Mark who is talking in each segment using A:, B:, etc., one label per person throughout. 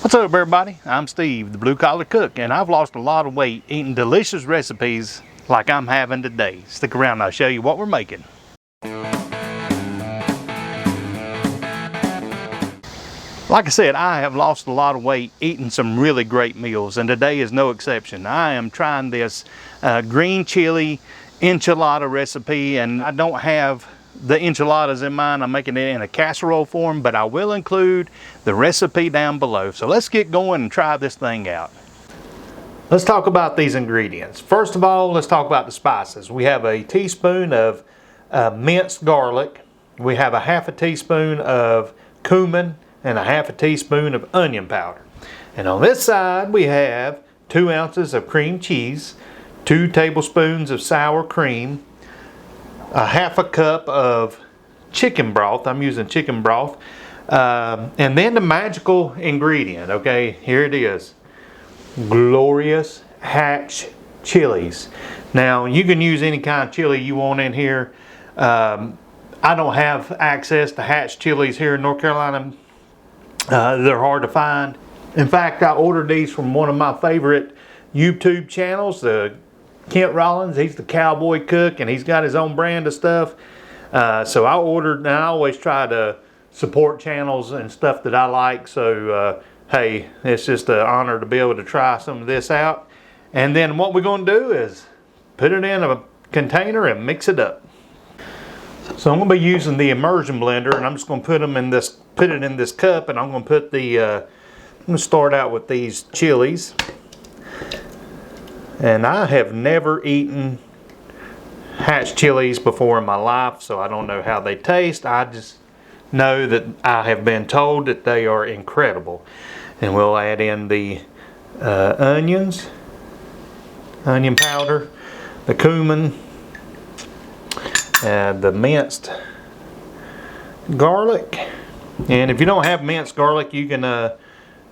A: What's up, everybody? I'm Steve, the Blue Collar Cook, and I've lost a lot of weight eating delicious recipes like I'm having today. Stick around and I'll show you what we're making. Like I said, I have lost a lot of weight eating some really great meals, and today is no exception. I am trying this green chili enchilada recipe, and I don't have the enchiladas in mind. I'm making it in a casserole form, but I will include the recipe down below. So let's get going and try this thing out. Let's talk about these ingredients. First of all, let's talk about the spices. We have a teaspoon of minced garlic. We have a half a teaspoon of cumin and a half a teaspoon of onion powder. And on this side, we have 2 ounces of cream cheese, 2 tablespoons of sour cream, a half a cup of chicken broth. I'm using chicken broth. And then the magical ingredient, okay, here it is. Glorious Hatch chilies. Now, you can use any kind of chili you want in here. I don't have access to Hatch chilies here in North Carolina. They're hard to find. In fact, I ordered these from one of my favorite YouTube channels, Kent Rollins. He's the cowboy cook, and he's got his own brand of stuff. So I ordered, and I always try to support channels and stuff that I like. So hey, it's just an honor to be able to try some of this out. And then what we're going to do is put it in a container and mix it up. So I'm going to be using the immersion blender, and I'm just going to put it in this cup, and I'm going to put I'm going to start out with these chilies. And I have never eaten Hatch chilies before in my life, so I don't know how they taste. I just know that I have been told that they are incredible. And we'll add in the onion powder, the cumin, the minced garlic. And if you don't have minced garlic, you can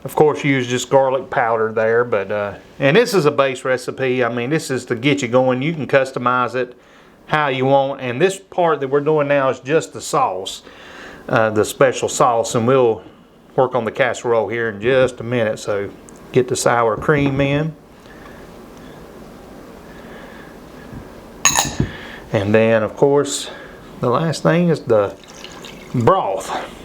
A: of course use just garlic powder there, but and this is a base recipe. I mean, this is to get you going. You can customize it how you want, and this part that we're doing now is just the sauce, the special sauce, and we'll work on the casserole here in just a minute. So get the sour cream in, and then of course the last thing is the broth.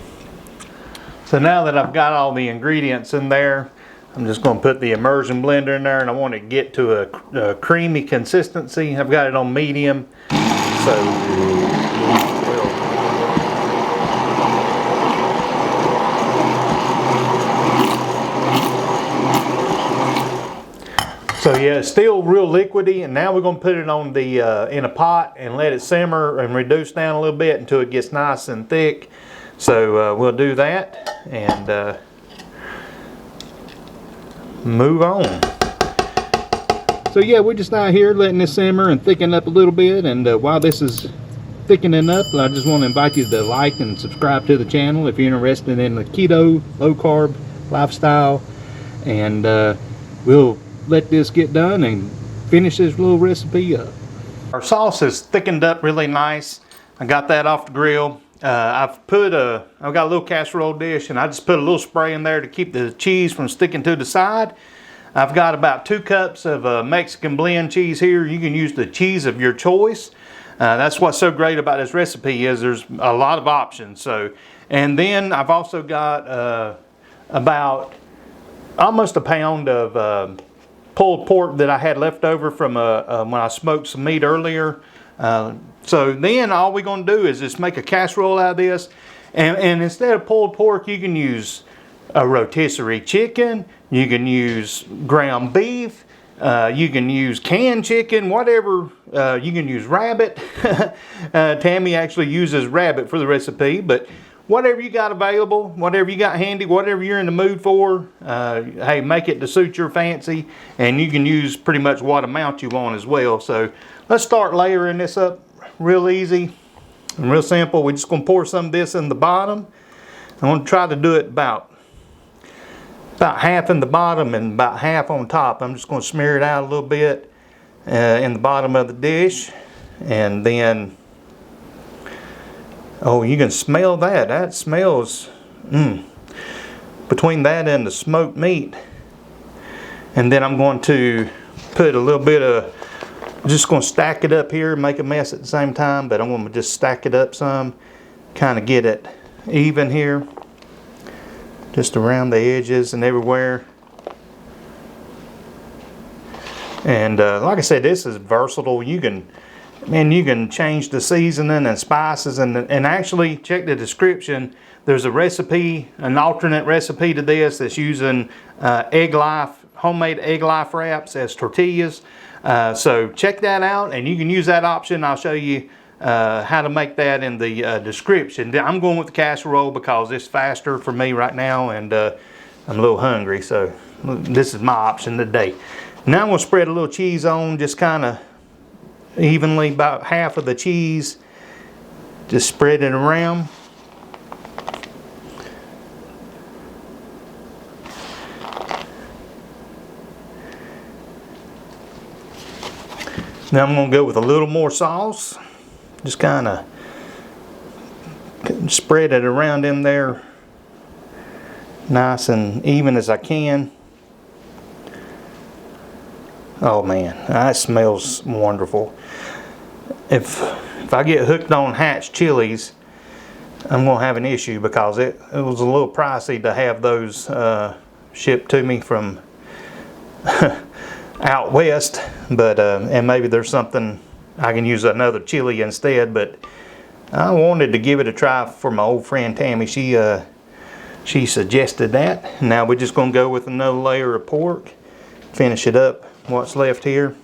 A: So now that I've got all the ingredients in there, I'm just going to put the immersion blender in there, and I want to get to a creamy consistency. I've got it on medium. So yeah, it's still real liquidy, and now we're going to put it on the in a pot and let it simmer and reduce down a little bit until it gets nice and thick. So we'll do that and move on. So yeah, we're just out here letting this simmer and thicken up a little bit, and while this is thickening up, I just want to invite you to like and subscribe to the channel if you're interested in the keto, low carb lifestyle, and we'll let this get done and finish this little recipe up. Our sauce is thickened up really nice. I got that off the grill. I've got a little casserole dish, and I just put a little spray in there to keep the cheese from sticking to the side. I've got about 2 cups of Mexican blend cheese here. You can use the cheese of your choice. That's what's so great about this recipe is there's a lot of options. So, and then I've also got about almost a pound of pulled pork that I had left over from when I smoked some meat earlier. So then all we're going to do is just make a casserole out of this, and instead of pulled pork, you can use a rotisserie chicken, you can use ground beef, you can use canned chicken, whatever. You can use rabbit. Tammy actually uses rabbit for the recipe, but whatever you got available, whatever you got handy, whatever you're in the mood for, hey, make it to suit your fancy, and you can use pretty much what amount you want as well. So let's start layering this up real easy and real simple. We're just going to pour some of this in the bottom. I'm going to try to do it about half in the bottom and about half on top. I'm just going to smear it out a little bit in the bottom of the dish, and then oh, you can smell that. That smells between that and the smoked meat. And then I'm going to put a little bit of, just going to stack it up here, make a mess at the same time, but I'm going to just stack it up some, kind of get it even here, just around the edges and everywhere. And like I said, this is versatile. You can change the seasoning and spices, and actually check the description. There's a recipe, an alternate recipe to this that's using homemade egg life wraps as tortillas. So check that out, and you can use that option. I'll show you how to make that in the description. I'm going with the casserole because it's faster for me right now, and I'm a little hungry, so this is my option today. Now I'm going to spread a little cheese on, just kind of evenly, about half of the cheese. Just spread it around. Now I'm going to go with a little more sauce. Just kind of spread it around in there nice and even as I can. Oh man, that smells wonderful. If I get hooked on Hatch chilies, I'm going to have an issue because it was a little pricey to have those shipped to me from out west, but and maybe there's something I can use another chili instead, but I wanted to give it a try for my old friend Tammy. She suggested that. Now we're just going to go with another layer of pork, finish it up what's left here.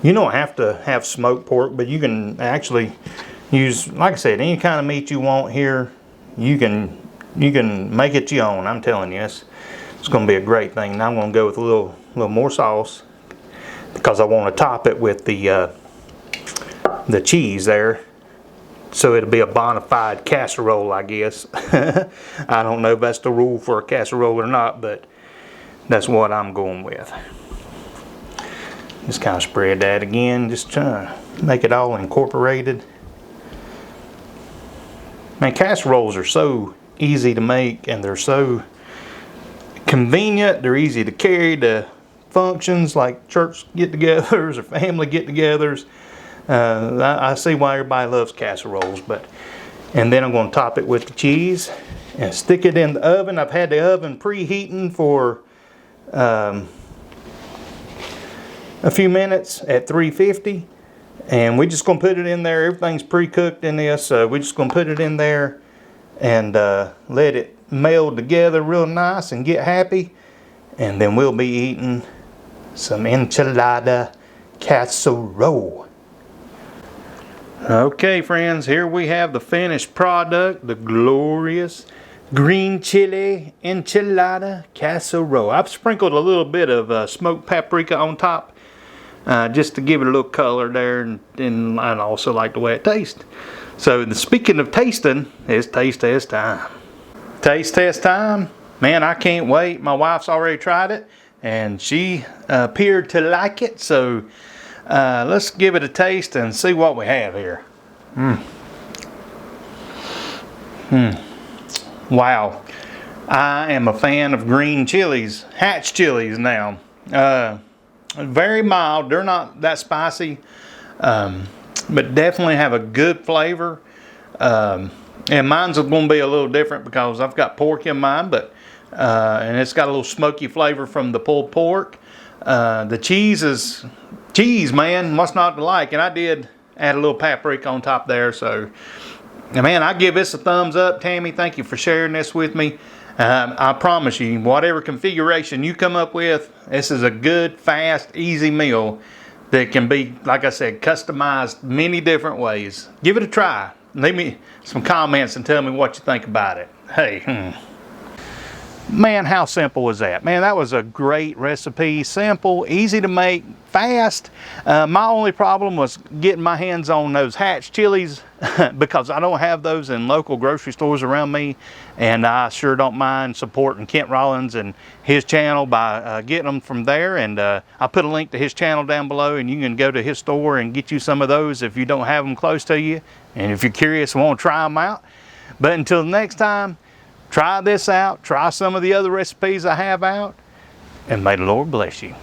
A: You don't have to have smoked pork, but you can actually use, like I said, any kind of meat you want here. You can make it your own. I'm telling you, it's going to be a great thing. Now I'm going to go with a little more sauce because I want to top it with the cheese there, so it'll be a bona fide casserole, I guess. I don't know if that's the rule for a casserole or not, but that's what I'm going with. Just kind of spread that again, just trying to make it all incorporated. Man, casseroles are so easy to make, and they're so convenient. They're easy to carry to functions like church get-togethers or family get-togethers. I see why everybody loves casseroles. And then I'm going to top it with the cheese and stick it in the oven. I've had the oven preheating for a few minutes at 350, and we're just going to put it in there. Everything's pre-cooked in this, so we're just going to put it in there and let it meld together real nice and get happy, and then we'll be eating some enchilada casserole. Okay friends, here we have the finished product, the glorious green chile enchilada casserole. I've sprinkled a little bit of smoked paprika on top, just to give it a little color there, and I also like the way it tastes. So speaking of tasting, it's taste test time. Taste test time. Man, I can't wait. My wife's already tried it, and she appeared to like it. So let's give it a taste and see what we have here. Wow. I am a fan of green chilies, Hatch chilies now. Very mild. They're not that spicy, but definitely have a good flavor. And mine's going to be a little different because I've got pork in mine, but and it's got a little smoky flavor from the pulled pork. The cheese is cheese, man. What's not to like? And I did add a little paprika on top there. So, man, I give this a thumbs up. Tammy, thank you for sharing this with me. I promise you, whatever configuration you come up with, this is a good, fast, easy meal that can be, like I said, customized many different ways. Give it a try. Leave me some comments and tell me what you think about it. Hey, man, how simple was that? Man, that was a great recipe. Simple, easy to make, fast. My only problem was getting my hands on those Hatch chilies because I don't have those in local grocery stores around me, and I sure don't mind supporting Kent Rollins and his channel by getting them from there. And I'll put a link to his channel down below, and you can go to his store and get you some of those if you don't have them close to you, and if you're curious and want to try them out. But until next time, Try this out. Try some of the other recipes I have out. And may the Lord bless you.